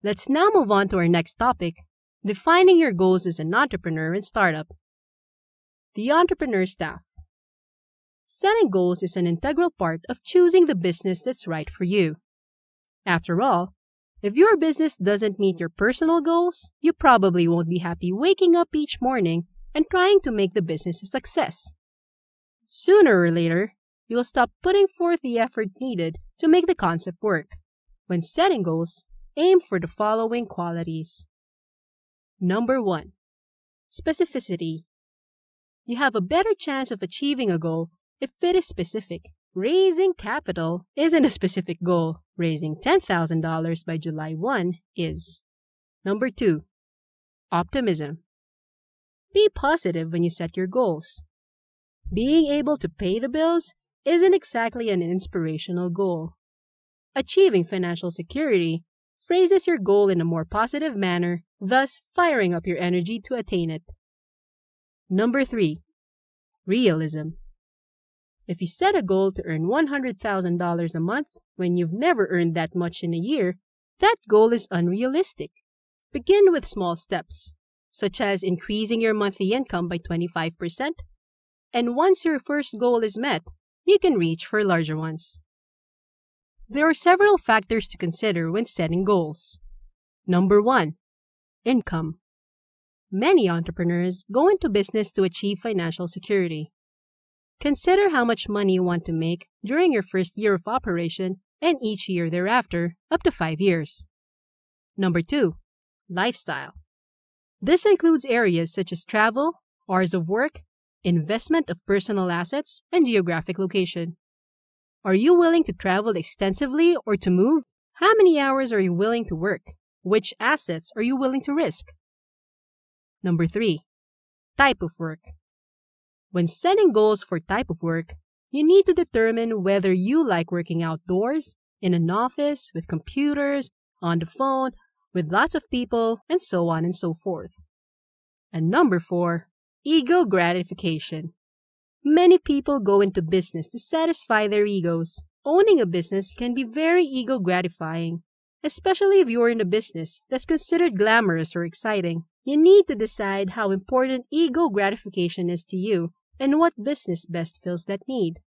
Let's now move on to our next topic, defining your goals as an entrepreneur and startup. The entrepreneur staff. Setting goals is an integral part of choosing the business that's right for you. After all, if your business doesn't meet your personal goals, you probably won't be happy waking up each morning and trying to make the business a success. Sooner or later, you'll stop putting forth the effort needed to make the concept work. When setting goals, aim for the following qualities. Number 1. Specificity. You have a better chance of achieving a goal if it is specific. Raising capital isn't a specific goal. Raising $10,000 by July 1 is. Number 2. Optimism. Be positive when you set your goals. Being able to pay the bills isn't exactly an inspirational goal. Achieving financial security phrases your goal in a more positive manner, thus firing up your energy to attain it. Number 3. Realism. If you set a goal to earn $100,000 a month when you've never earned that much in a year, that goal is unrealistic. Begin with small steps, such as increasing your monthly income by 25%, and once your first goal is met, you can reach for larger ones. There are several factors to consider when setting goals. Number 1. Income. Many entrepreneurs go into business to achieve financial security. Consider how much money you want to make during your first year of operation and each year thereafter, up to 5 years. Number 2. Lifestyle. This includes areas such as travel, hours of work, investment of personal assets, and geographic location. Are you willing to travel extensively or to move? How many hours are you willing to work? Which assets are you willing to risk? Number 3. Type of work. When setting goals for type of work, you need to determine whether you like working outdoors, in an office, with computers, on the phone, with lots of people, and so on and so forth. And number 4. Ego gratification. Many people go into business to satisfy their egos. Owning a business can be very ego gratifying, especially if you're in a business that's considered glamorous or exciting. You need to decide how important ego gratification is to you and what business best fills that need.